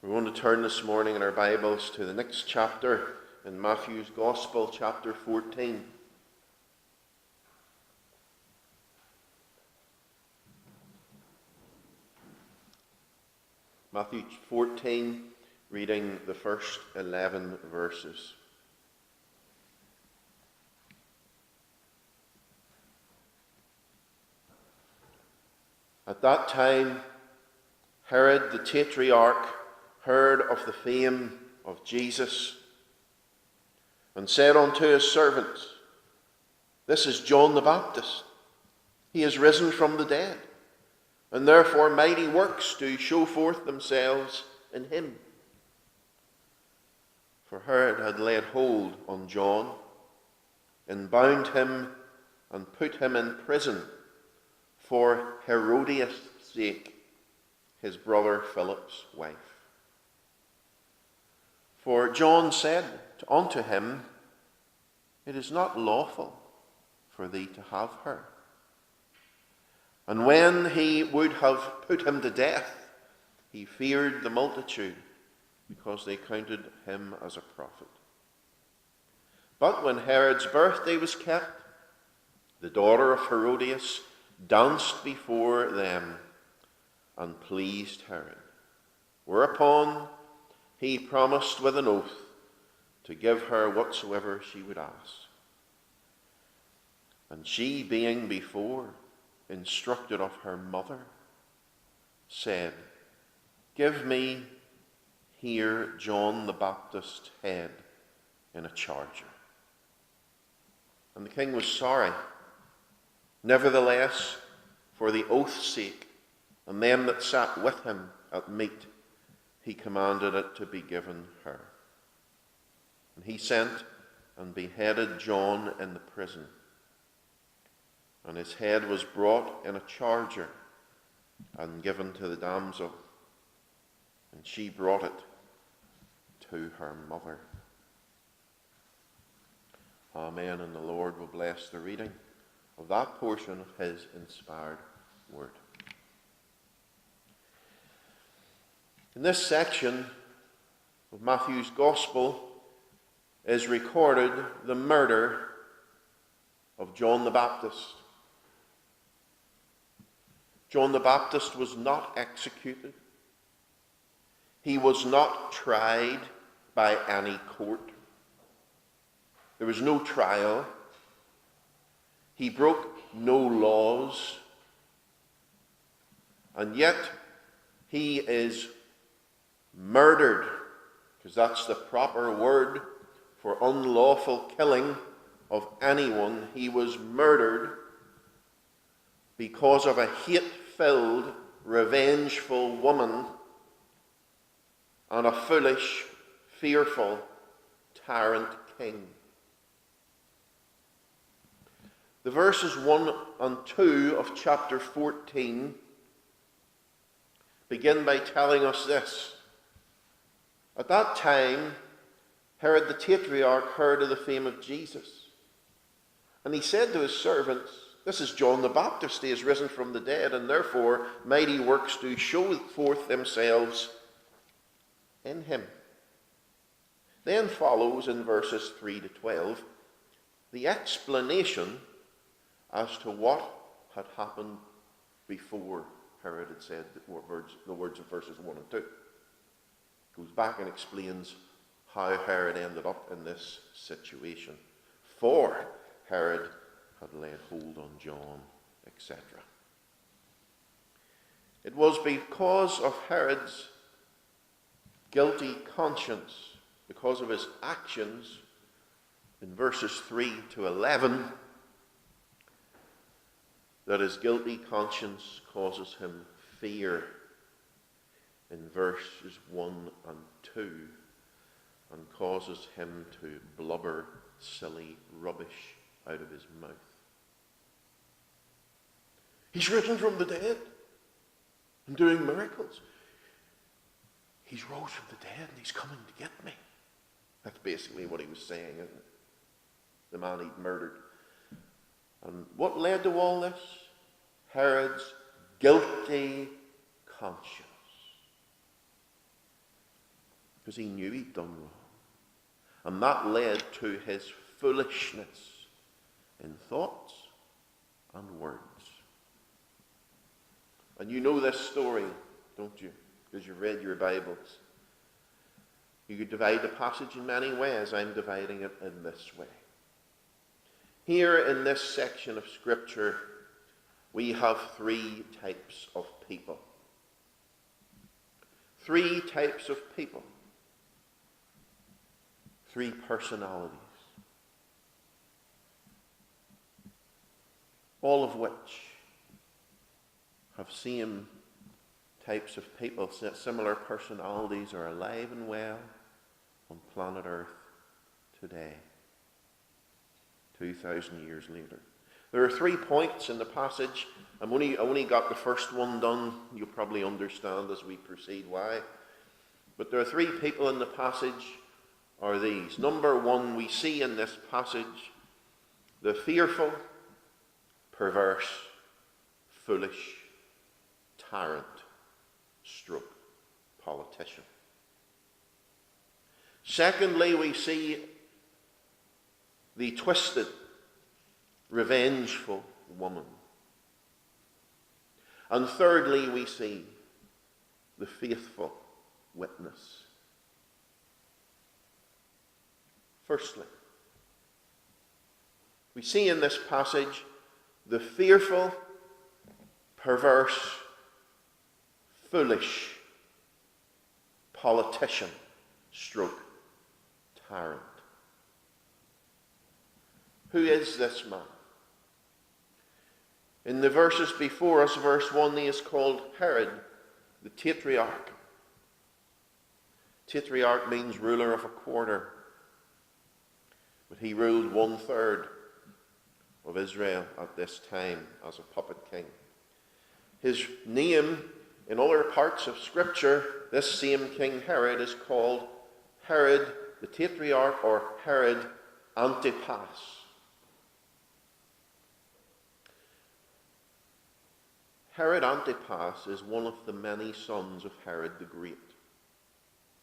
We're going to turn this morning in our Bibles to the next chapter in Matthew's Gospel, chapter 14. Matthew 14, reading the first 11 verses. At that time, Herod the Tetrarch heard of the fame of Jesus, and said unto his servants, This is John the Baptist. He is risen from the dead, and therefore mighty works do show forth themselves in him. For Herod had laid hold on John, and bound him, and put him in prison for Herodias' sake, his brother Philip's wife. For John said unto him, It is not lawful for thee to have her. And when he would have put him to death, he feared the multitude, because they counted him as a prophet. But when Herod's birthday was kept, the daughter of Herodias danced before them, and pleased Herod. Whereupon he promised with an oath to give her whatsoever she would ask. And she, being before instructed of her mother, said, Give me here John the Baptist's head in a charger. And the king was sorry. Nevertheless, for the oath's sake, and them that sat with him at meat, he commanded it to be given her. And he sent and beheaded John in the prison. And his head was brought in a charger and given to the damsel, and she brought it to her mother. Amen. And the Lord will bless the reading of that portion of his inspired word. In this section of Matthew's Gospel is recorded the murder of John the Baptist. John the Baptist was not executed. He was not tried by any court. There was no trial. He broke no laws. And yet he is murdered, because that's the proper word for unlawful killing of anyone. He was murdered because of a hate-filled, revengeful woman and a foolish, fearful, tyrant king. The verses 1 and 2 of chapter 14 begin by telling us this. At that time, Herod the Tetrarch heard of the fame of Jesus. And he said to his servants, This is John the Baptist. He is risen from the dead, and therefore mighty works do show forth themselves in him. Then follows in verses 3 to 12 the explanation as to what had happened before Herod had said the words of verses 1 and 2. Goes back and explains how Herod ended up in this situation. For Herod had laid hold on John, etc. It was because of Herod's guilty conscience, because of his actions in verses 3 to 11, that his guilty conscience causes him fear in verses 1 and 2, and causes him to blubber silly rubbish out of his mouth. He's risen from the dead and doing miracles. He's rose from the dead and he's coming to get me. That's basically what he was saying, isn't it? The man he'd murdered. And what led to all this? Herod's guilty conscience. because he knew he'd done wrong. And that led to his foolishness in thoughts and words. And you know this story, don't you? Because you've read your Bibles. You could divide the passage in many ways. I'm dividing it in this way. Here in this section of Scripture, we have three types of people. Three types of people. Three personalities. All of which have same types of people, similar personalities, are alive and well on planet Earth today, 2,000 years later. There are 3 points in the passage. I only got the first one done. You'll probably understand as we proceed why. But there are 3 people in the passage are these. Number 1, we see in this passage the fearful, perverse, foolish, tyrant, stroke, politician. Secondly, we see the twisted, revengeful woman. And thirdly, we see the faithful witness. Firstly, we see in this passage the fearful, perverse, foolish politician, stroke, tyrant. Who is this man? In the verses before us, verse 1, he is called Herod, the Tetrarch. Tetrarch means ruler of a quarter. But he ruled 1/3 of Israel at this time as a puppet king. His name, in other parts of Scripture, this same King Herod is called Herod the Tetrarch, or Herod Antipas. Herod Antipas is one of the many sons of Herod the Great.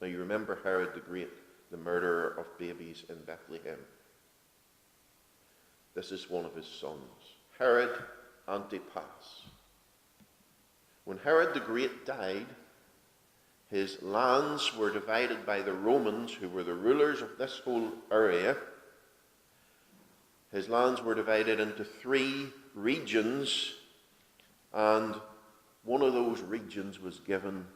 Now you remember Herod the Great, the murderer of babies in Bethlehem. This is one of his sons, Herod Antipas. When Herod the Great died, his lands were divided by the Romans, who were the rulers of this whole area. His lands were divided into 3 regions, and one of those regions was given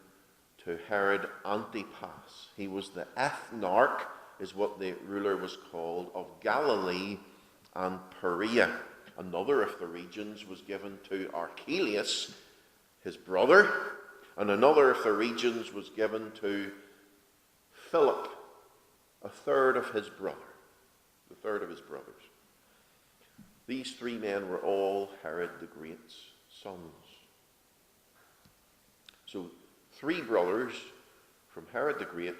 to Herod Antipas. He was the ethnarch, is what the ruler was called, of Galilee and Perea. Another of the regions was given to Archelaus, his brother, and another of the regions was given to Philip, a third of his brothers. These 3 men were all Herod the Great's sons. So 3 brothers from Herod the Great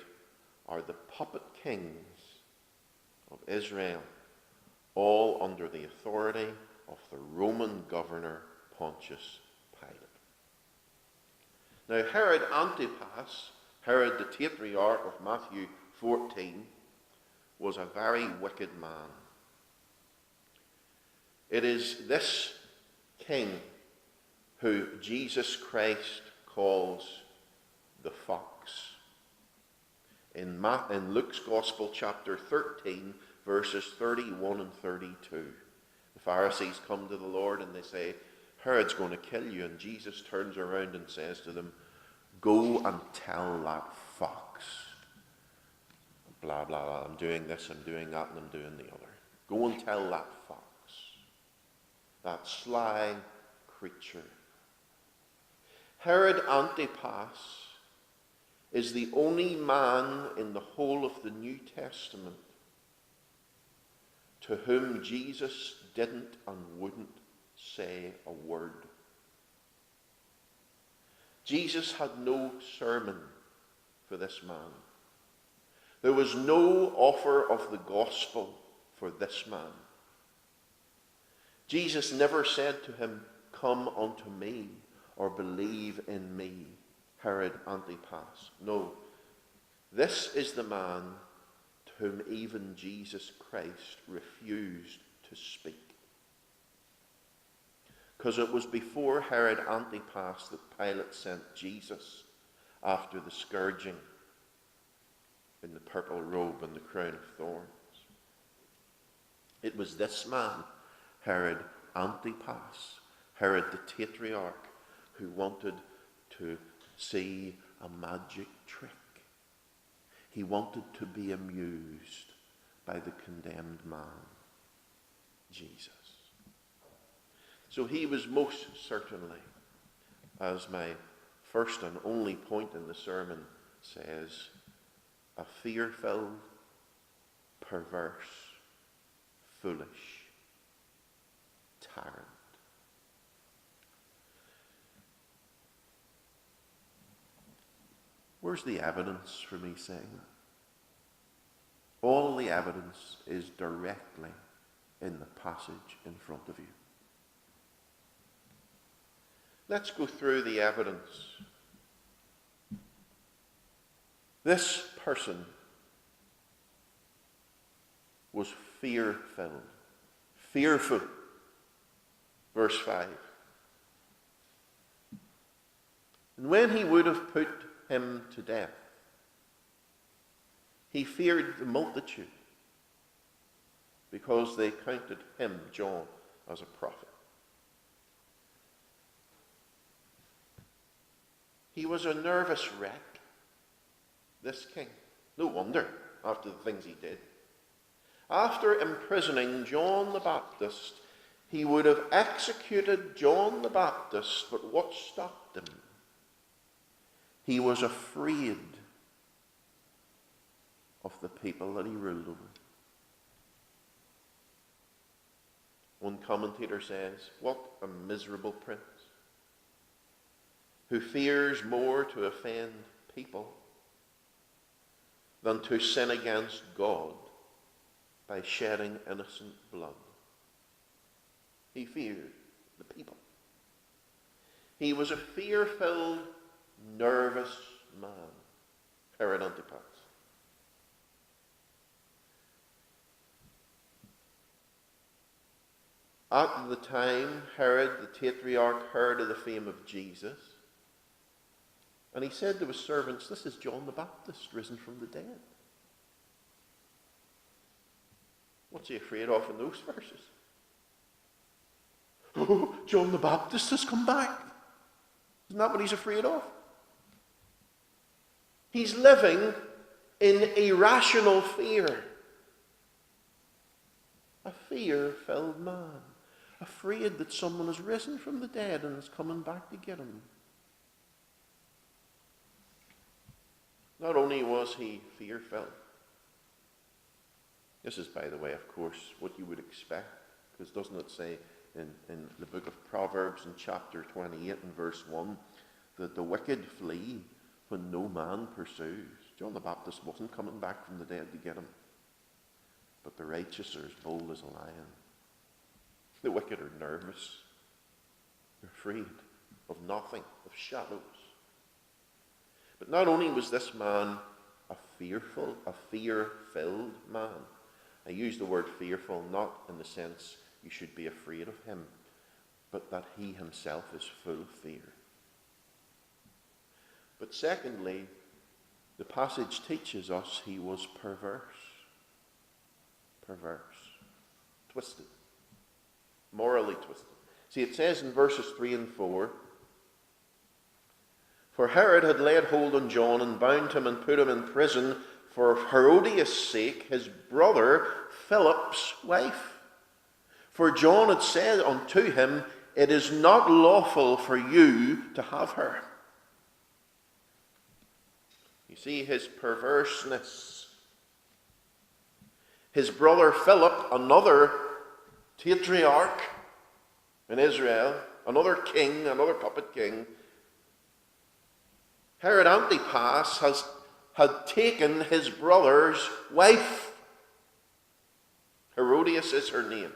are the puppet kings of Israel, all under the authority of the Roman governor Pontius Pilate. Now Herod Antipas, Herod the Tetrarch of Matthew 14, was a very wicked man. It is this king who Jesus Christ calls the fox. In Luke's Gospel, chapter 13, verses 31 and 32, the Pharisees come to the Lord and they say, Herod's going to kill you. And Jesus turns around and says to them, go and tell that fox, blah, blah, blah, I'm doing this, I'm doing that, and I'm doing the other. Go and tell that fox, that sly creature. Herod Antipas is the only man in the whole of the New Testament to whom Jesus didn't and wouldn't say a word. Jesus had no sermon for this man. There was no offer of the gospel for this man. Jesus never said to him, come unto me, or believe in me, Herod Antipas. No. This is the man to whom even Jesus Christ refused to speak. Because it was before Herod Antipas that Pilate sent Jesus after the scourging in the purple robe and the crown of thorns. It was this man, Herod Antipas, Herod the Tetrarch, who wanted to see a magic trick. He wanted to be amused by the condemned man, Jesus. So he was most certainly, as my first and only point in the sermon says, a fear-filled, perverse, foolish tyrant. Where's the evidence for me saying that? All the evidence is directly in the passage in front of you. Let's go through the evidence. This person was fear-filled, fearful. Verse 5. And when he would have put him to death, he feared the multitude, because they counted him, John, as a prophet. He was a nervous wreck, this king. No wonder, after the things he did. After imprisoning John the Baptist, he would have executed John the Baptist, but what stopped him? He was afraid of the people that he ruled over. One commentator says, what a miserable prince, who fears more to offend people than to sin against God by shedding innocent blood. He feared the people. He was a fear-filled, nervous man, Herod Antipas. At the time, Herod the Tetrarch heard of the fame of Jesus, and he said to his servants, this is John the Baptist risen from the dead. What's he afraid of in those verses? Oh, John the Baptist has come back. Isn't that what he's afraid of? He's living in irrational fear. A fear-filled man, afraid that someone has risen from the dead and is coming back to get him. Not only was he fear-filled, this is, by the way, of course, what you would expect, because doesn't it say in the book of Proverbs in chapter 28 and verse 1 that the wicked flee when no man pursues? John the Baptist wasn't coming back from the dead to get him, but the righteous are as bold as a lion. The wicked are nervous. They're afraid of nothing, of shadows. But not only was this man a fear-filled man. I use the word fearful not in the sense you should be afraid of him, but that he himself is full of fear. But secondly, the passage teaches us he was perverse. Perverse. Twisted. Morally twisted. See, it says in verses 3 and 4, for Herod had laid hold on John and bound him and put him in prison for Herodias' sake, his brother Philip's wife. For John had said unto him, it is not lawful for you to have her. You see his perverseness. His brother Philip, another tetrarch in Israel, another king, another puppet king, Herod Antipas had taken his brother's wife. Herodias is her name,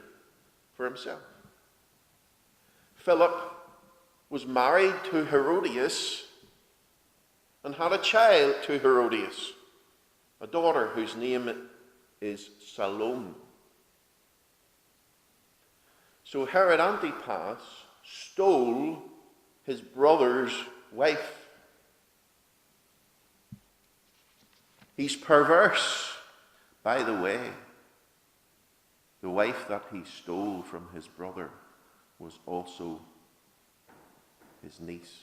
for himself. Philip was married to Herodias and had a child to Herodias. a daughter whose name is Salome. So Herod Antipas stole his brother's wife. He's perverse. By the way, the wife that he stole from his brother was also his niece.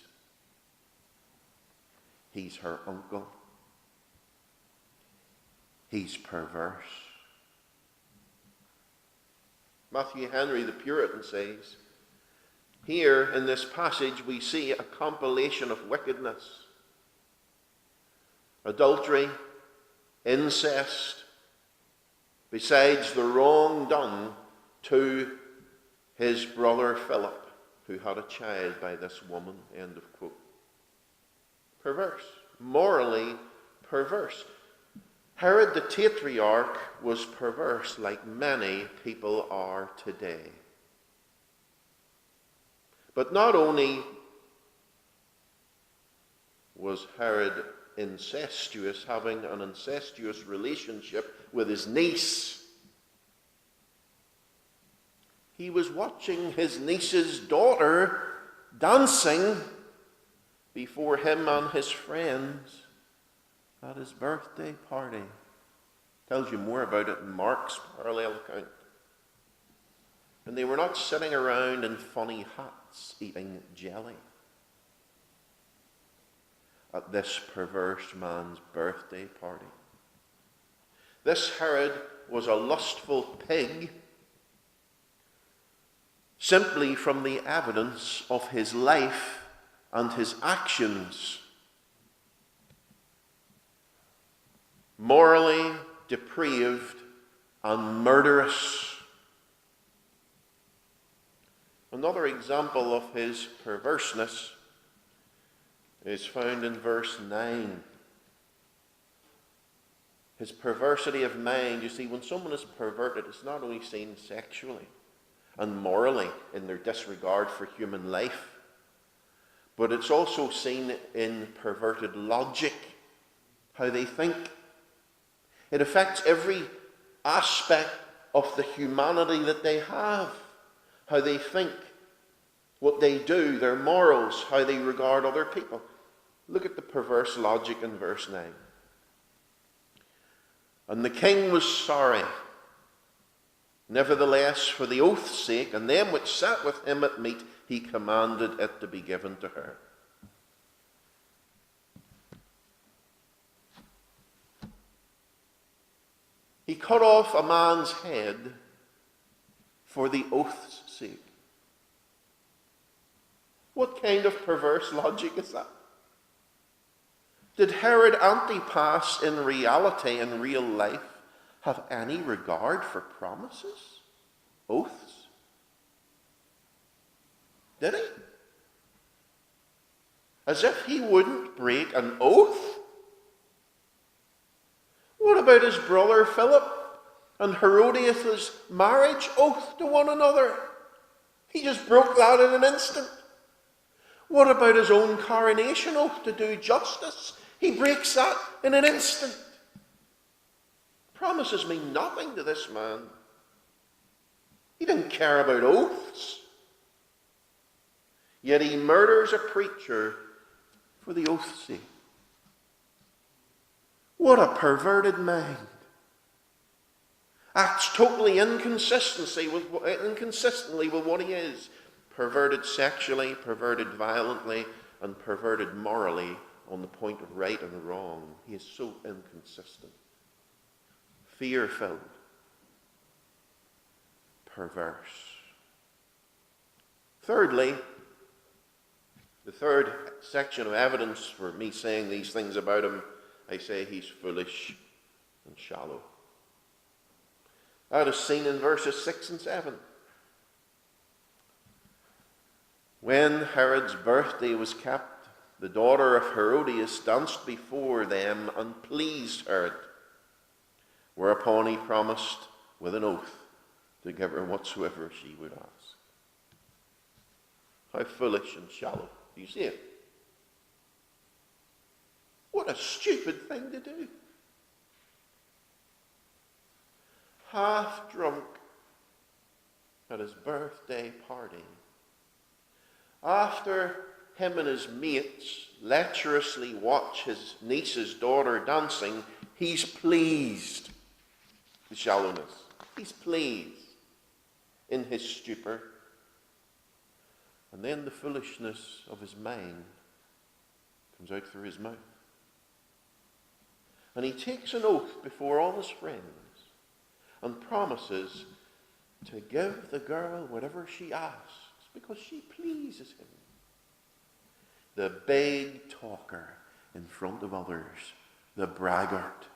He's her uncle. He's perverse. Matthew Henry, the Puritan, says, here in this passage we see a compilation of wickedness. Adultery, incest, besides the wrong done to his brother Philip, who had a child by this woman, end of quote. Perverse, morally perverse. Herod the Tetrarch was perverse like many people are today. But not only was Herod incestuous, having an incestuous relationship with his niece, he was watching his niece's daughter dancing before him and his friends at his birthday party. Tells you more about it in Mark's parallel account. And they were not sitting around in funny hats eating jelly at this perverse man's birthday party. This Herod was a lustful pig simply from the evidence of his life and his actions. Morally depraved and murderous. Another example of his perverseness is found in verse 9. His perversity of mind. You see, when someone is perverted, it's not only seen sexually and morally in their disregard for human life, but it's also seen in perverted logic, how they think. It affects every aspect of the humanity that they have, how they think, what they do, their morals, how they regard other people. Look at the perverse logic in verse 9. And the king was sorry. Nevertheless, for the oath's sake, and them which sat with him at meat, he commanded it to be given to her. He cut off a man's head for the oath's sake. What kind of perverse logic is that? Did Herod Antipas in reality, in real life, have any regard for promises? Oaths? Did he? As if he wouldn't break an oath? What about his brother Philip and Herodias' marriage oath to one another? He just broke that in an instant. What about his own coronation oath to do justice? He breaks that in an instant. Promises mean nothing to this man. He didn't care about oaths. Yet he murders a preacher for the oath's sake. What a perverted mind. Acts totally inconsistently with what he is. Perverted sexually, perverted violently, and perverted morally on the point of right and wrong. He is so inconsistent. Fear-filled. Perverse. Thirdly, the third section of evidence for me saying these things about him, I say he's foolish and shallow. That is seen in verses 6 and 7. When Herod's birthday was kept, the daughter of Herodias danced before them and pleased Herod, whereupon he promised with an oath to give her whatsoever she would ask. How foolish and shallow. Do you see it? What a stupid thing to do. half drunk at his birthday party, after him and his mates lecherously watch his niece's daughter dancing, he's pleased. The shallowness. He's pleased in his stupor. And then the foolishness of his mind comes out through his mouth. And he takes an oath before all his friends and promises to give the girl whatever she asks because she pleases him. The big talker in front of others, the braggart.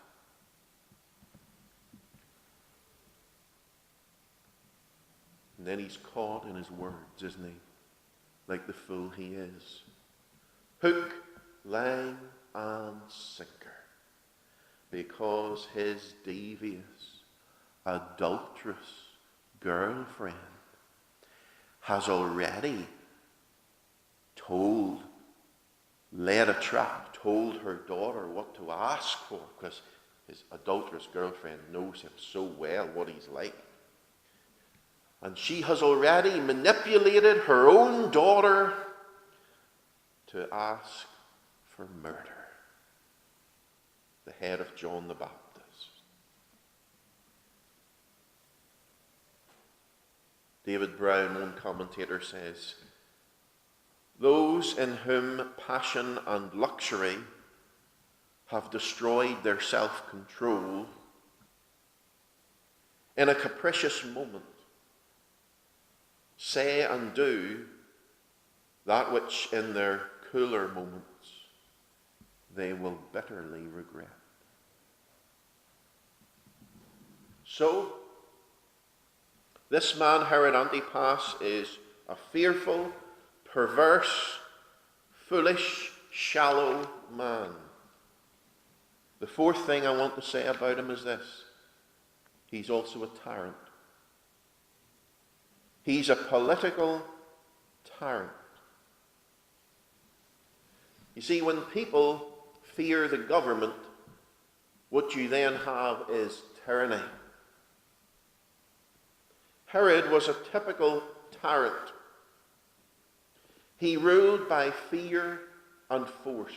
And then he's caught in his words, isn't he? Like the fool he is. Hook, line, and sinker. Because his devious, adulterous girlfriend has already led a trap, told her daughter what to ask for, because his adulterous girlfriend knows him so well, what he's like. And she has already manipulated her own daughter to ask for murder. The head of John the Baptist. David Brown, one commentator, says, those in whom passion and luxury have destroyed their self-control in a capricious moment say and do that which in their cooler moments they will bitterly regret. So, this man Herod Antipas is a fearful, perverse, foolish, shallow man. The fourth thing I want to say about him is this. He's also a tyrant. He's a political tyrant. You see, when people fear the government, what you then have is tyranny. Herod was a typical tyrant. He ruled by fear and force.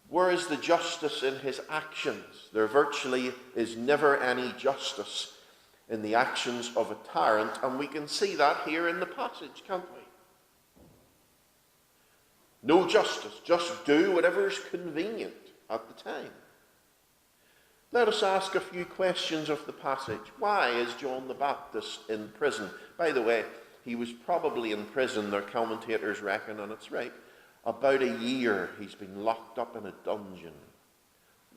Where is the justice in his actions? There virtually is never any justice in the actions of a tyrant, and we can see that here in the passage, can't we? No justice, just do whatever is convenient at the time. Let us ask a few questions of the passage. Why is John the Baptist in prison? By the way, he was probably in prison, their commentators reckon, and it's right, about a year he's been locked up in a dungeon.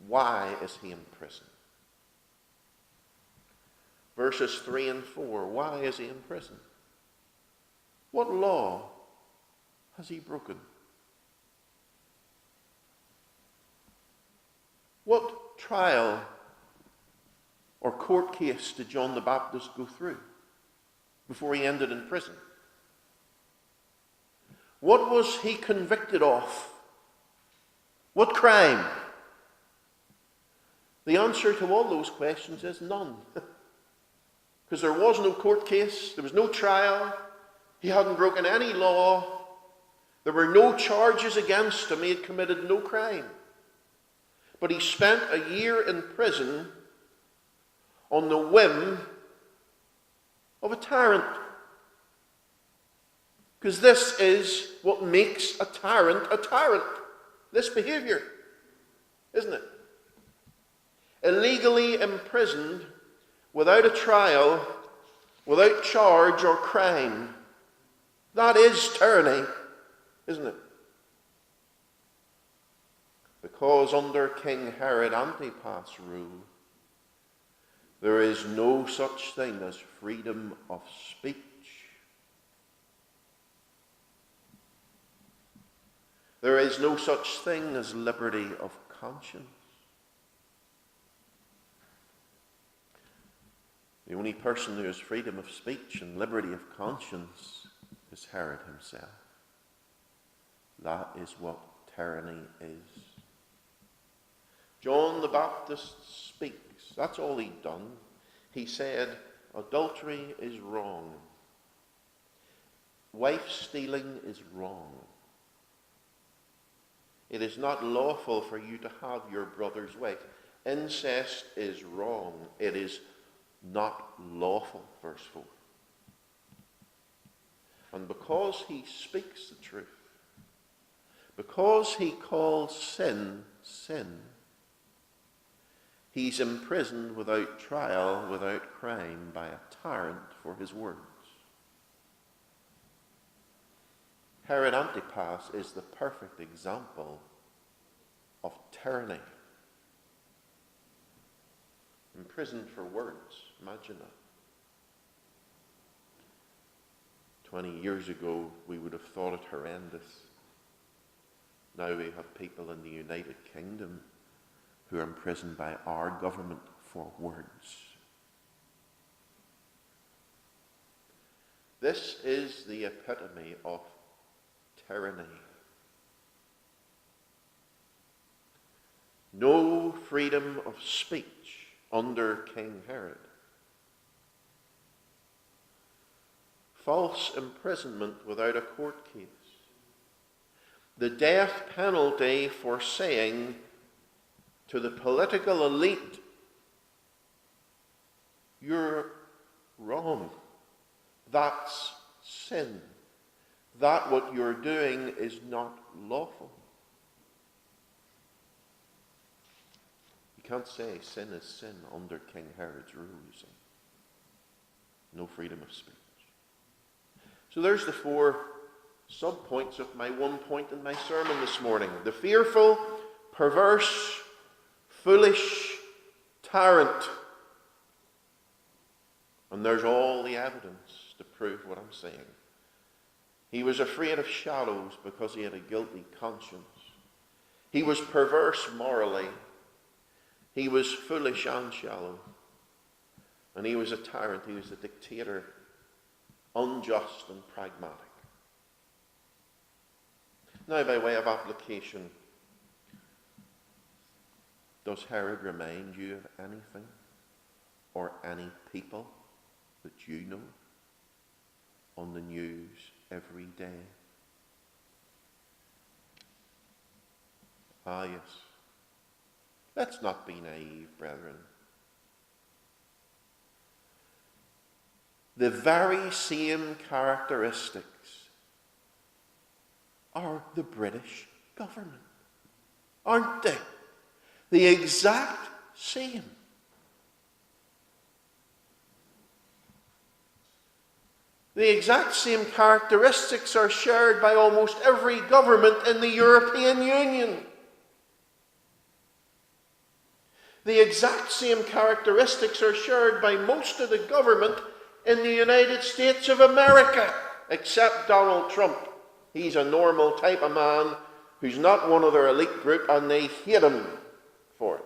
Why is he in prison? Verses 3 and 4, why is he in prison? What law has he broken? What trial or court case did John the Baptist go through before he ended in prison? What was he convicted of? What crime? The answer to all those questions is none. Because there was no court case, there was no trial, he hadn't broken any law, there were no charges against him, he had committed no crime. But he spent a year in prison on the whim of a tyrant. Because this is what makes a tyrant, this behavior, isn't it? Illegally imprisoned, without a trial, without charge or crime. That is tyranny, isn't it? Because under King Herod Antipas' rule, there is no such thing as freedom of speech. There is no such thing as liberty of conscience. The only person who has freedom of speech and liberty of conscience is Herod himself. That is what tyranny is. John the Baptist speaks. That's all he'd done. He said, adultery is wrong. Wife stealing is wrong. It is not lawful for you to have your brother's wife. Incest is wrong. It is not lawful, verse 4. And because he speaks the truth, because he calls sin, sin, he's imprisoned without trial, without crime, by a tyrant for his words. Herod Antipas is the perfect example of tyranny. Imprisoned for words. Imagine that. 20 years ago, we would have thought it horrendous. Now we have people in the United Kingdom who are imprisoned by our government for words. This is the epitome of tyranny. No freedom of speech under King Herod. False imprisonment without a court case. The death penalty for saying to the political elite, you're wrong. That's sin. That what you're doing is not lawful. You can't say sin is sin under King Herod's rule, you see. No freedom of speech. So there's the 4 sub-points of my 1 point in my sermon this morning. The fearful, perverse, foolish tyrant. And there's all the evidence to prove what I'm saying. He was afraid of shadows because he had a guilty conscience. He was perverse morally. He was foolish and shallow. And he was a tyrant. He was a dictator, unjust and pragmatic. Now, by way of application, does Herod remind you of anything or any people that you know on the news every day? Ah, yes. Let's not be naive, brethren. The very same characteristics are the British government, aren't they? The exact same. The exact same characteristics are shared by almost every government in the European Union. The exact same characteristics are shared by most of the government in the United States of America, except Donald Trump. He's a normal type of man who's not one of their elite group, and they hate him for it.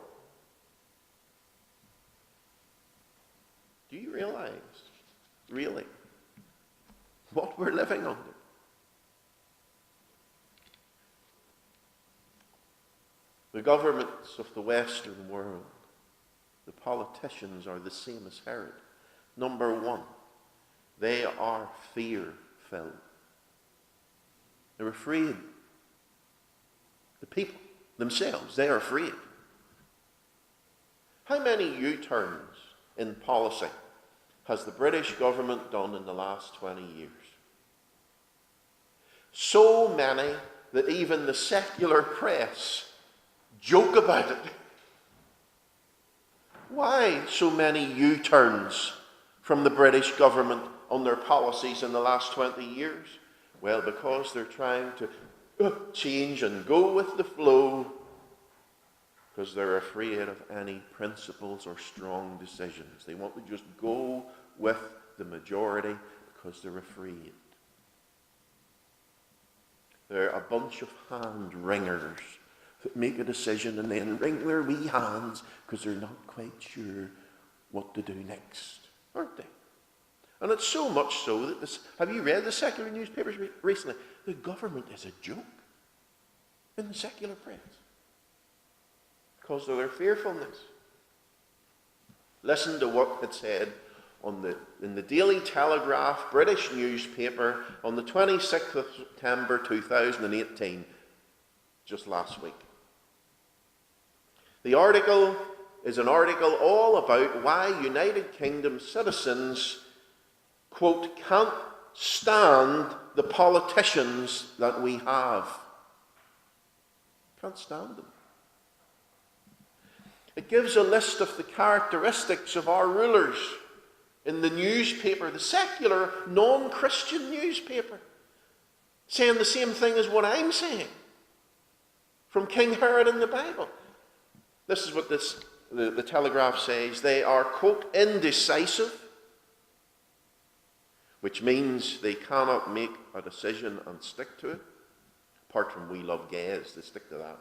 Do you realize, really, what we're living under? The governments of the Western world, the politicians are the same as Herod. Number 1, they are fear-filled. They're afraid. The people themselves, they are afraid. How many U-turns in policy has the British government done in the last 20 years? So many that even the secular press joke about it. Why so many U-turns from the British government on their policies in the last 20 years? Well, because they're trying to change and go with the flow, because they're afraid of any principles or strong decisions. They want to just go with the majority because they're afraid. They're a bunch of hand-wringers that make a decision and then wring their wee hands because they're not quite sure what to do next, aren't they? And it's so much so that this, have you read the secular newspapers recently? The government is a joke in the secular press. because of their fearfulness. Listen to what it said in the Daily Telegraph, British newspaper, on the 26th of September 2018, just last week. The article is an article all about why United Kingdom citizens, quote, can't stand the politicians that we have. Can't stand them. It gives a list of the characteristics of our rulers in the newspaper, the secular, non-Christian newspaper, saying the same thing as what I'm saying from King Herod in the Bible. This is what the Telegraph says. They are, quote, indecisive, which means they cannot make a decision and stick to it. Apart from we love gays, they stick to that.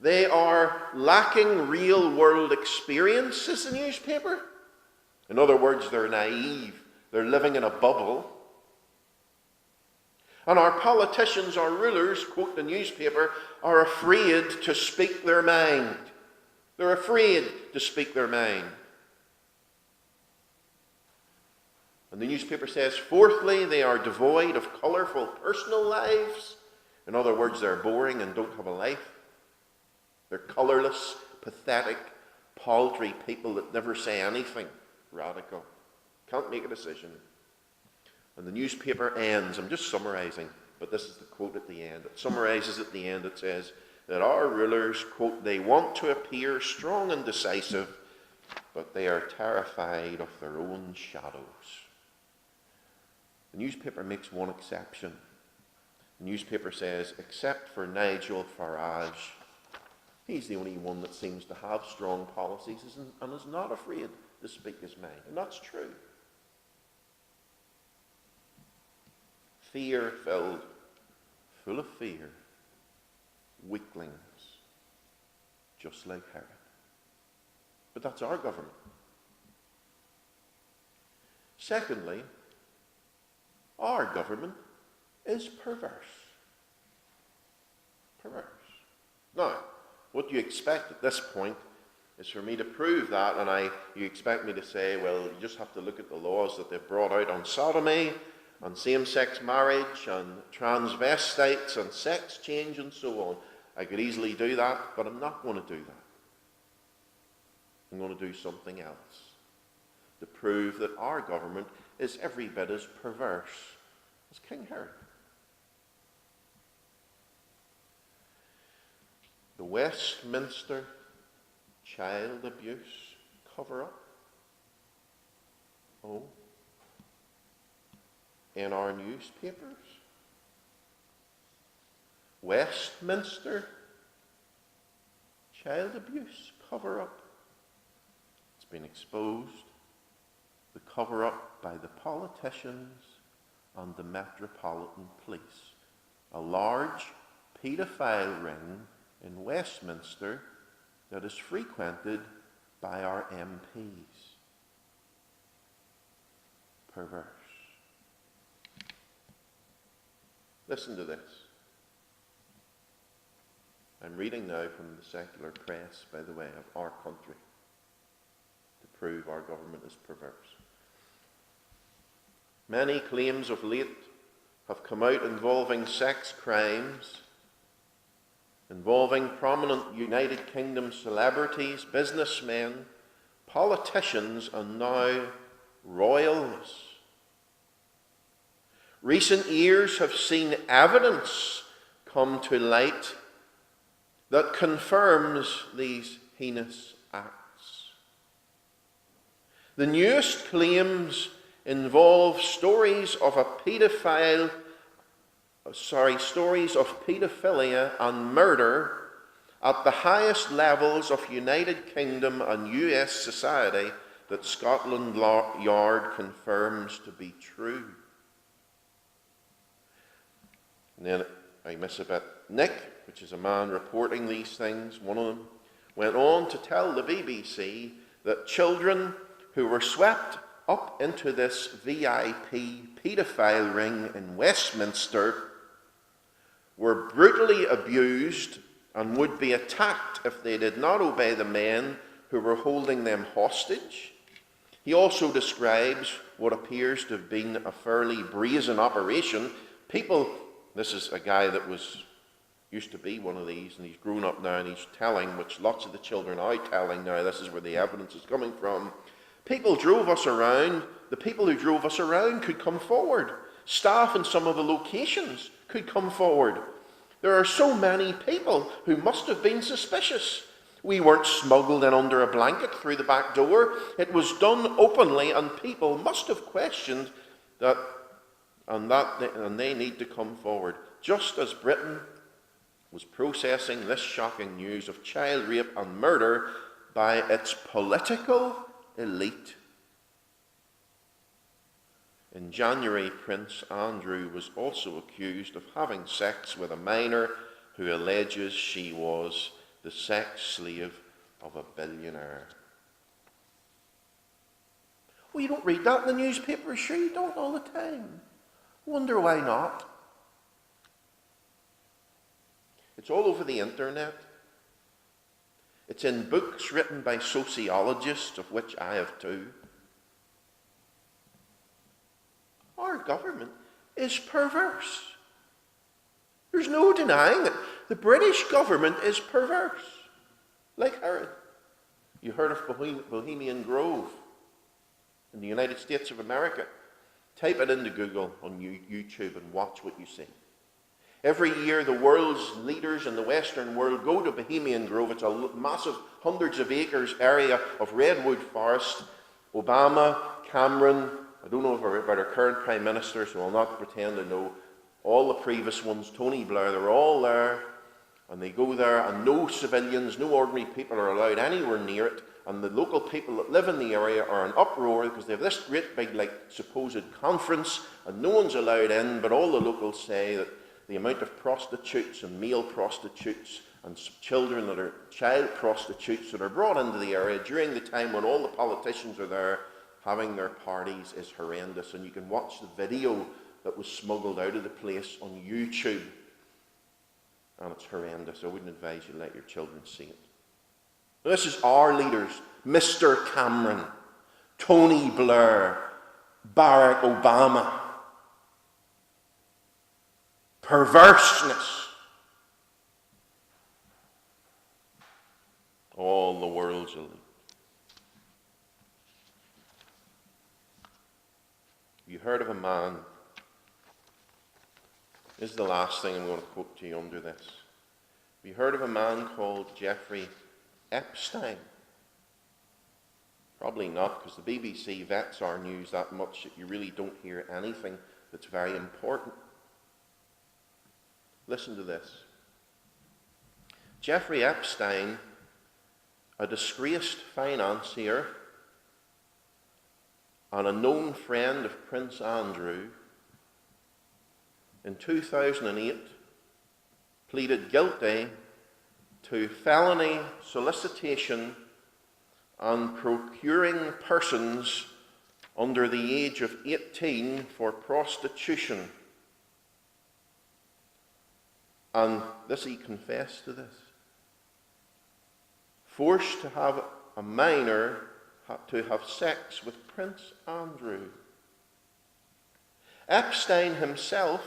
They are lacking real-world experience, says the newspaper. In other words, they're naive. They're living in a bubble. And our politicians, our rulers, quote the newspaper, are afraid to speak their mind. They're afraid to speak their mind. And the newspaper says, fourthly, they are devoid of colourful personal lives. In other words, they're boring and don't have a life. They're colourless, pathetic, paltry people that never say anything radical. Can't make a decision. And the newspaper ends, I'm just summarising, but this is the quote at the end. It summarises at the end, it says that our rulers, quote, they want to appear strong and decisive, but they are terrified of their own shadows. The newspaper makes one exception. The newspaper says, except for Nigel Farage, he's the only one that seems to have strong policies and is not afraid to speak his mind. And that's true. Fear-filled, full of fear, weaklings, just like Herod. But that's our government. Secondly, our government is perverse. Perverse. Now, what you expect at this point is for me to prove that, and you expect me to say, well, you just have to look at the laws that they've brought out on sodomy, on same-sex marriage, on transvestites, on sex change, and so on. I could easily do that, but I'm not going to do that. I'm going to do something else to prove that our government is every bit as perverse as King Herod. The Westminster child abuse cover-up. Oh. In our newspapers. Westminster child abuse cover-up. It's been exposed. The cover-up by the politicians and the Metropolitan Police. A large paedophile ring in Westminster that is frequented by our MPs. Perverse. Listen to this. I'm reading now from the secular press, by the way, of our country to prove our government is perverse. Many claims of late have come out involving sex crimes, involving prominent United Kingdom celebrities, businessmen, politicians, and now royals. Recent years have seen evidence come to light that confirms these heinous acts. The newest claims involve stories of pedophilia and murder at the highest levels of United Kingdom and US society that Scotland Yard confirms to be true. And then I miss a bit. Nick, which is a man reporting these things, one of them, went on to tell the BBC that children who were swept up into this VIP paedophile ring in Westminster were brutally abused and would be attacked if they did not obey the men who were holding them hostage. He also describes what appears to have been a fairly brazen operation. People, this is a guy that used to be one of these, and he's grown up now and he's telling, which lots of the children are telling now, this is where the evidence is coming from. People drove us around. The people who drove us around could come forward. Staff in some of the locations could come forward. There are so many people who must have been suspicious. We weren't smuggled in under a blanket through the back door. It was done openly, and people must have questioned that, and they need to come forward. Just as Britain was processing this shocking news of child rape and murder by its political elite. In January, Prince Andrew was also accused of having sex with a minor who alleges she was the sex slave of a billionaire. Well, you don't read that in the newspaper, sure you don't all the time. Wonder why not? It's all over the internet. It's in books written by sociologists, of which I have two. Our government is perverse. There's no denying it. The British government is perverse, like Herod. You heard of Bohemian Grove in the United States of America. Type it into Google on YouTube and watch what you see. Every year, the world's leaders in the Western world go to Bohemian Grove. It's a massive, hundreds of acres area of redwood forest. Obama, Cameron, I don't know about our current Prime Minister, so I'll not pretend to know. All the previous ones, Tony Blair, they're all there. And they go there, and no civilians, no ordinary people are allowed anywhere near it. And the local people that live in the area are in uproar because they have this great big, supposed conference, and no one's allowed in, but all the locals say that the amount of prostitutes and male prostitutes and children that are child prostitutes that are brought into the area during the time when all the politicians are there having their parties is horrendous. And you can watch the video that was smuggled out of the place on YouTube. And it's horrendous. I wouldn't advise you let your children see it. Now, this is our leaders. Mr. Cameron, Tony Blair, Barack Obama. Perverseness. All the world's elite. You heard of a man. This is the last thing I'm going to quote to you under this. You heard of a man called Jeffrey Epstein? Probably not, because the BBC vets our news that much that you really don't hear anything that's very important. Listen to this. Jeffrey Epstein, a disgraced financier and a known friend of Prince Andrew, in 2008 pleaded guilty to felony solicitation and procuring persons under the age of 18 for prostitution. And he confessed to this. Forced to have a minor to have sex with Prince Andrew. Epstein himself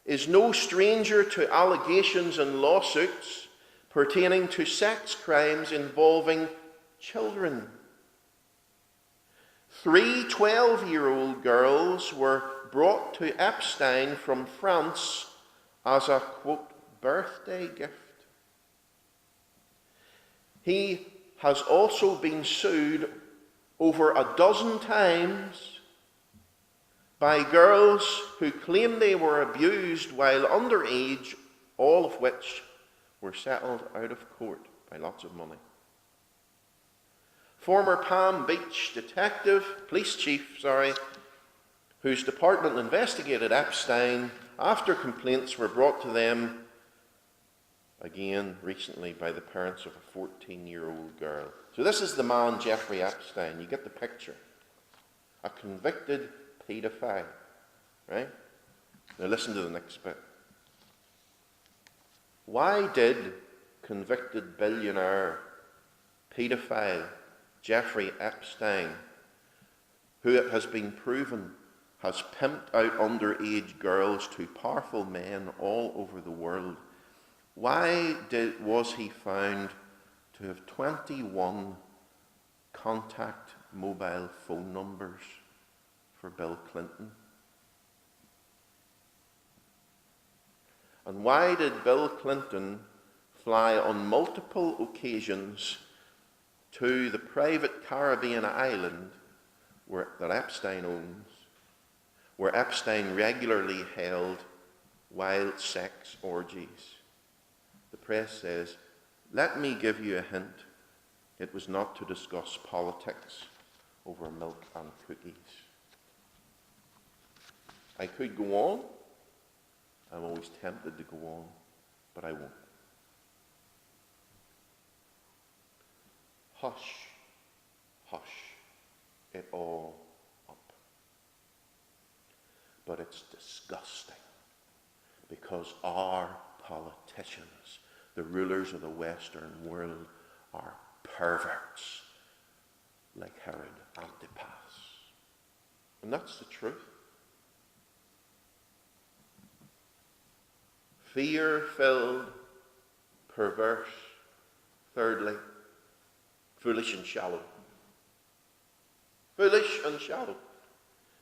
is no stranger to allegations and lawsuits pertaining to sex crimes involving children. 3 12-year-old girls were brought to Epstein from France as a, quote, birthday gift. He has also been sued over a dozen times by girls who claim they were abused while underage, all of which were settled out of court by lots of money. Former Palm Beach police chief, whose department investigated Epstein after complaints were brought to them, again recently by the parents of a 14-year-old girl. So this is the man, Jeffrey Epstein. You get the picture. A convicted paedophile, right? Now listen to the next bit. Why did convicted billionaire, paedophile, Jeffrey Epstein, who it has been proven has pimped out underage girls to powerful men all over the world, why was he found to have 21 contact mobile phone numbers for Bill Clinton? And why did Bill Clinton fly on multiple occasions to the private Caribbean island that Epstein owns, where Epstein regularly held wild sex orgies? The press says, let me give you a hint. It was not to discuss politics over milk and cookies. I could go on. I'm always tempted to go on, but I won't. Hush, hush it all up. But it's disgusting because our politicians, the rulers of the Western world, are perverts like Herod Antipas. And that's the truth. Fear-filled, perverse. Thirdly, foolish and shallow. Foolish and shallow.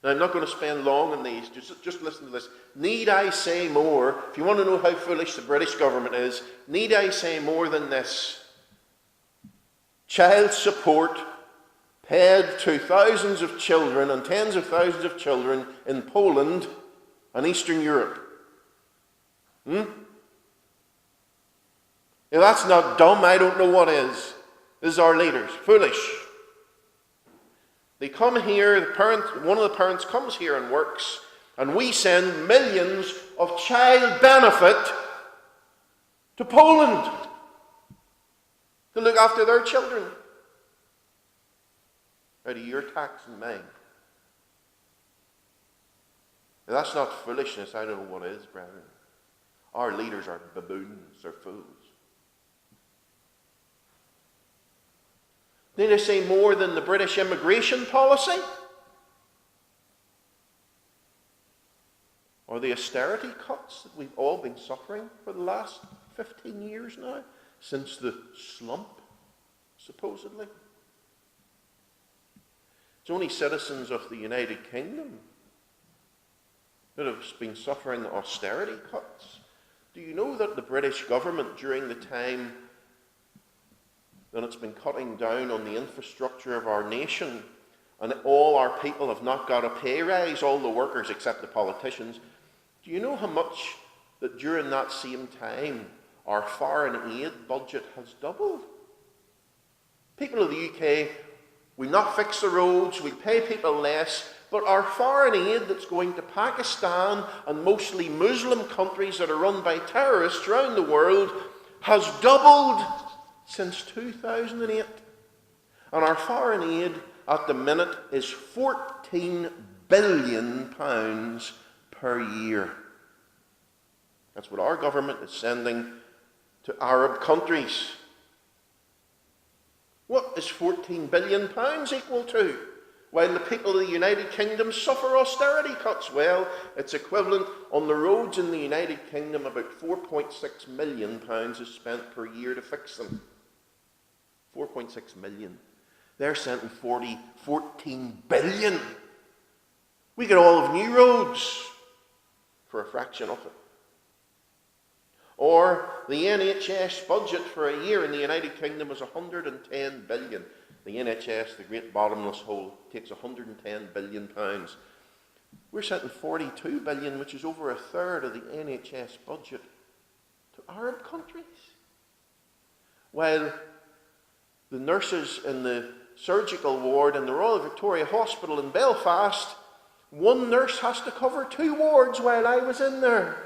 Now, I'm not going to spend long on these. Just listen to this. Need I say more? If you want to know how foolish the British government is, need I say more than this? Child support paid to thousands of children and tens of thousands of children in Poland and Eastern Europe. If that's not dumb, I don't know what is. This is our leaders. Foolish. They come here, one of the parents comes here and works, and we send millions of child benefit to Poland to look after their children. Out of your tax and mine. If that's not foolishness, I don't know what is, brethren. Our leaders are baboons, they're fools. Need I say more than the British immigration policy? Or the austerity cuts that we've all been suffering for the last 15 years now, since the slump, supposedly? It's only citizens of the United Kingdom that have been suffering austerity cuts. Do you know that the British government, during the time that it's been cutting down on the infrastructure of our nation, and all our people have not got a pay rise, all the workers except the politicians, do you know how much that during that same time our foreign aid budget has doubled? People of the UK, we'll not fix the roads, we'll pay people less, but our foreign aid that's going to Pakistan and mostly Muslim countries that are run by terrorists around the world has doubled since 2008. And our foreign aid at the minute is £14 billion per year. That's what our government is sending to Arab countries. What is £14 billion equal to? While the people of the United Kingdom suffer austerity cuts. Well, it's equivalent on the roads in the United Kingdom, about £4.6 million is spent per year to fix them. 4.6 million. They're sending 14 billion. We get all of new roads for a fraction of it. Or the NHS budget for a year in the United Kingdom is 110 billion. The NHS, the great bottomless hole, takes 110 billion pounds. We're sending 42 billion, which is over a third of the NHS budget, to Arab countries. While the nurses in the surgical ward in the Royal Victoria Hospital in Belfast, one nurse has to cover 2 wards while I was in there.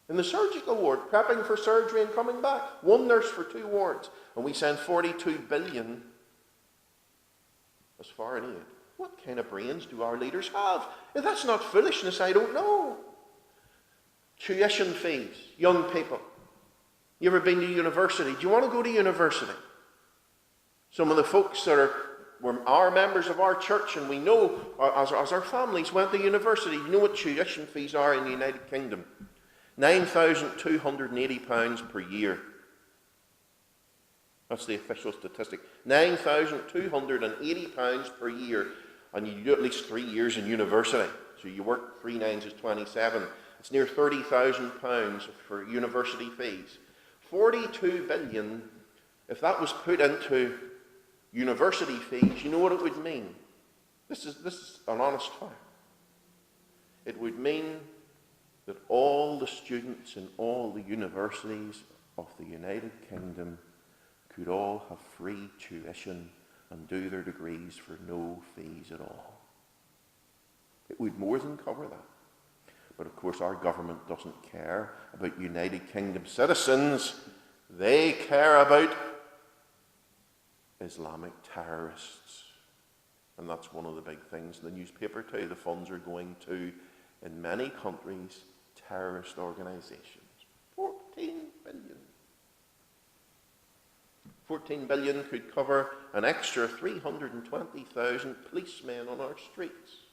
In the surgical ward, prepping for surgery and coming back. One nurse for 2 wards. And we send 42 billion as foreign aid. What kind of brains do our leaders have? If that's not foolishness, I don't know. Tuition fees, young people. You ever been to university? Do you want to go to university? Some of the folks that are members of our church, and we know as our families went to university, you know what tuition fees are in the United Kingdom? £9,280 per year. That's the official statistic. £9,280 per year. And you do at least 3 years in university. So you work 3 nines is 27. It's near £30,000 for university fees. 42 billion, if that was put into university fees, you know what it would mean? This is an honest fact. It would mean that all the students in all the universities of the United Kingdom could all have free tuition and do their degrees for no fees at all. It would more than cover that. But of course our government doesn't care about United Kingdom citizens. They care about Islamic terrorists. And that's one of the big things in the newspaper too. The funds are going to, in many countries, terrorist organizations. 14 billion. 14 billion could cover an extra 320,000 policemen on our streets.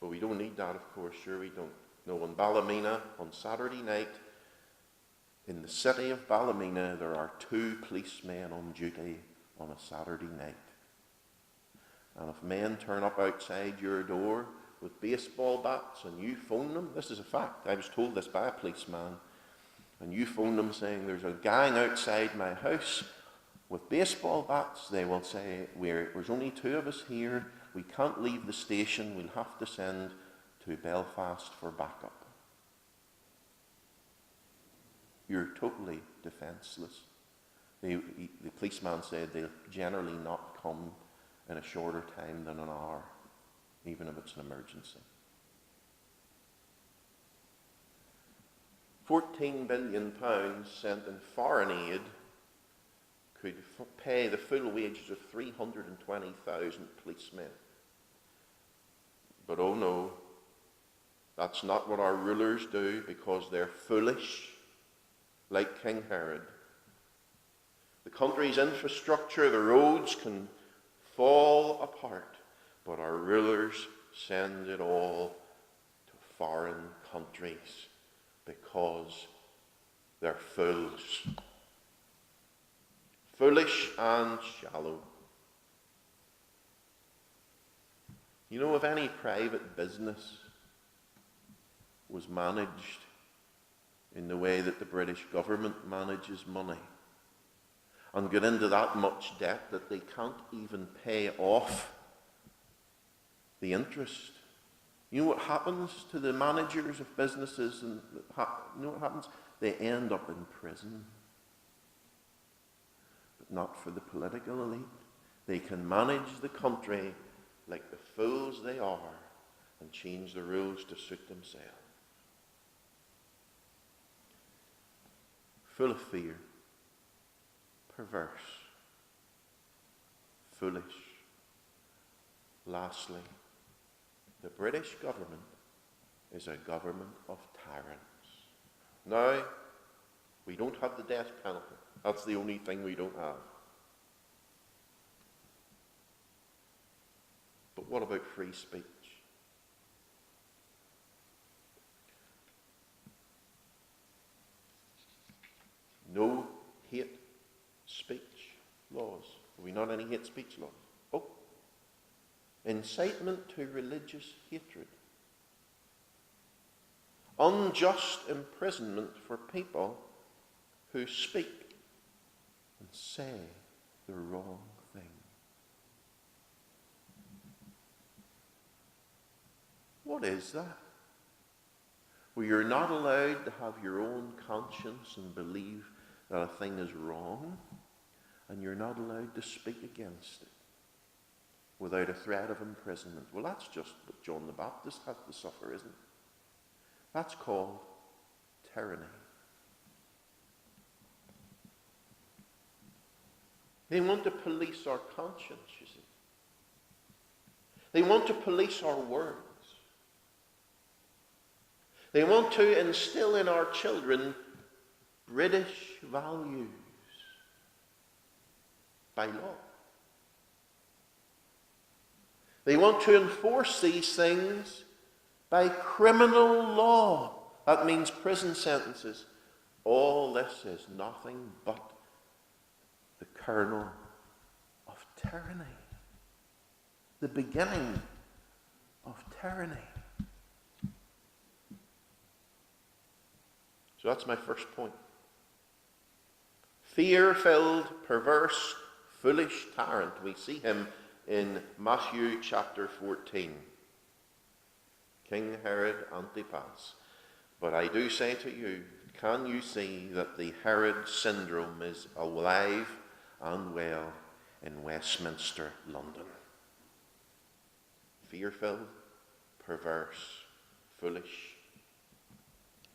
But we don't need that, of course, sure we don't. No, in Ballymena, on Saturday night, in the city of Ballymena, there are 2 policemen on duty on a Saturday night. And if men turn up outside your door with baseball bats and you phone them, this is a fact, I was told this by a policeman, and you phone them saying there's a gang outside my house with baseball bats, they will say, there's only 2 of us here, we can't leave the station, we'll have to send to Belfast for backup. You're totally defenceless. The policeman said they'll generally not come in a shorter time than an hour, even if it's an emergency. £14 billion sent in foreign aid could pay the full wages of 320,000 policemen. But oh no, that's not what our rulers do, because they're foolish, like King Herod. The country's infrastructure, the roads can fall apart, but our rulers send it all to foreign countries because they're fools. Foolish and shallow. You know, if any private business was managed in the way that the British government manages money, and get into that much debt that they can't even pay off the interest, you know what happens to the managers of businesses? And you know what happens? They end up in prison. But not for the political elite. They can manage the country like the fools they are and change the rules to suit themselves. Full of fear, perverse, foolish. Lastly, the British government is a government of tyrants. Now, we don't have the death penalty. That's the only thing we don't have. But what about free speech? No hate speech laws. Have we not any hate speech laws? Oh. Incitement to religious hatred. Unjust imprisonment for people who speak and say the wrong thing. What is that? Well, you're not allowed to have your own conscience and believe that a thing is wrong, and you're not allowed to speak against it without a threat of imprisonment. Well, that's just what John the Baptist had to suffer, isn't it? That's called tyranny. They want to police our conscience, you see. They want to police our words. They want to instill in our children British values by law. They want to enforce these things by criminal law. That means prison sentences. All this is nothing but the kernel of tyranny. The beginning of tyranny. So that's my first point. Fear-filled, perverse, foolish tyrant. We see him in Matthew chapter 14. King Herod Antipas. But I do say to you, can you see that the Herod syndrome is alive and well in Westminster, London? Fear-filled, perverse, foolish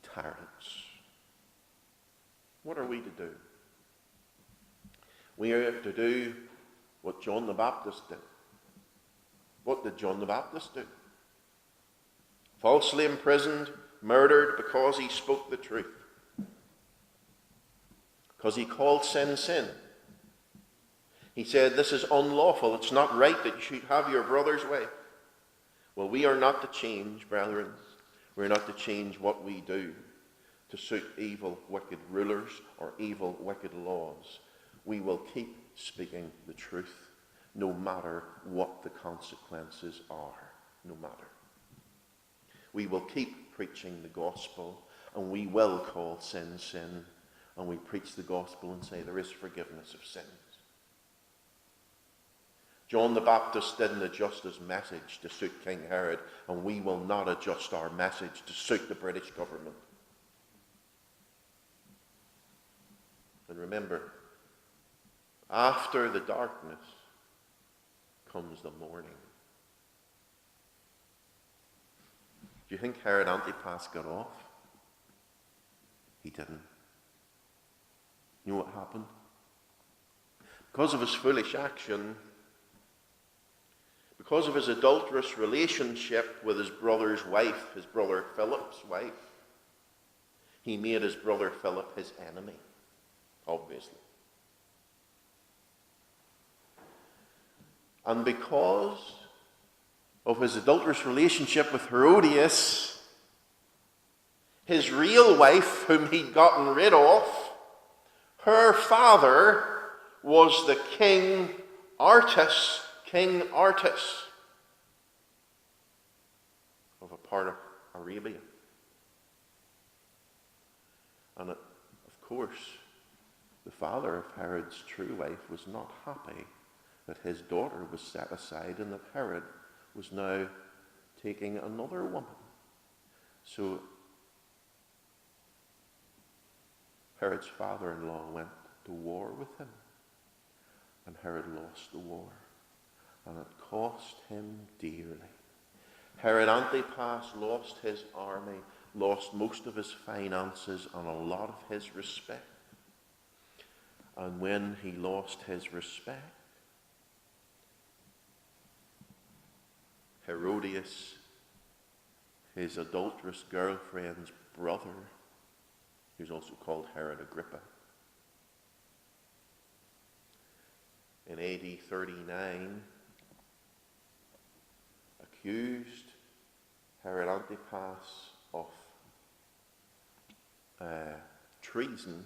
tyrants. What are we to do? We are to do what John the Baptist did. What did John the Baptist do? Falsely imprisoned, murdered because he spoke the truth. Because he called sin, sin. He said, this is unlawful. It's not right that you should have your brother's way. Well, we are not to change, brethren. We're not to change what we do to suit evil, wicked rulers or evil, wicked laws. We will keep speaking the truth, no matter what the consequences are, no matter. We will keep preaching the gospel, and we will call sin, sin, and we preach the gospel and say there is forgiveness of sins. John the Baptist didn't adjust his message to suit King Herod, and we will not adjust our message to suit the British government. And remember, after the darkness comes the morning. Do you think Herod Antipas got off? He didn't. You know what happened? Because of his foolish action, because of his adulterous relationship with his brother's wife, his brother Philip's wife, he made his brother Philip his enemy, obviously. And because of his adulterous relationship with Herodias, his real wife, whom he'd gotten rid of, her father was the King Artus of a part of Arabia. And of course, the father of Herod's true wife was not happy that his daughter was set aside and that Herod was now taking another woman. So Herod's father-in-law went to war with him, and Herod lost the war, and it cost him dearly. Herod Antipas lost his army, lost most of his finances and a lot of his respect. And when he lost his respect, Herodias, his adulterous girlfriend's brother, who's also called Herod Agrippa, in AD 39, accused Herod Antipas of treason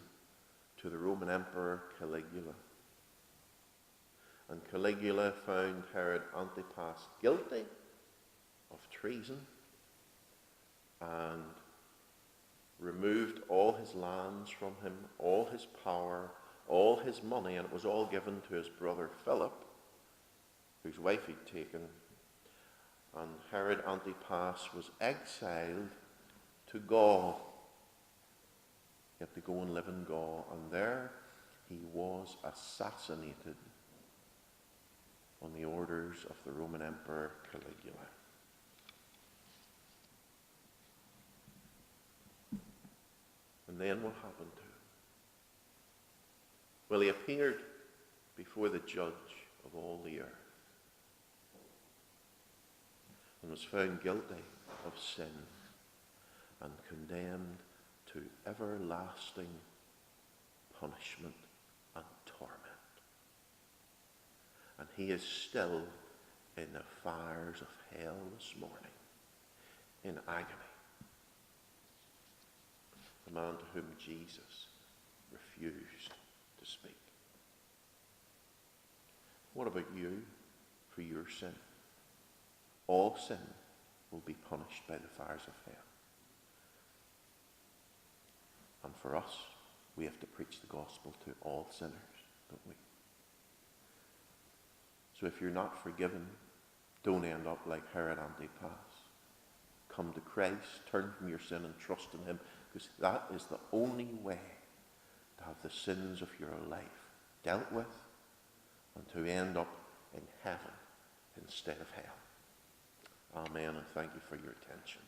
to the Roman Emperor Caligula. And Caligula found Herod Antipas guilty of treason and removed all his lands from him, all his power, all his money, and it was all given to his brother Philip, whose wife he'd taken. And Herod Antipas was exiled to Gaul. He had to go and live in Gaul, and there he was assassinated on the orders of the Roman Emperor Caligula. And then what happened to him? Well, he appeared before the judge of all the earth and was found guilty of sin. and condemned to everlasting punishment and torment. And he is still in the fires of hell this morning, in agony. The man to whom Jesus refused to speak. What about you for your sin? All sin will be punished by the fires of hell. And for us, we have to preach the gospel to all sinners, don't we? So if you're not forgiven, don't end up like Herod Antipas. Come to Christ, turn from your sin and trust in him, because that is the only way to have the sins of your life dealt with and to end up in heaven instead of hell. Amen, and thank you for your attention.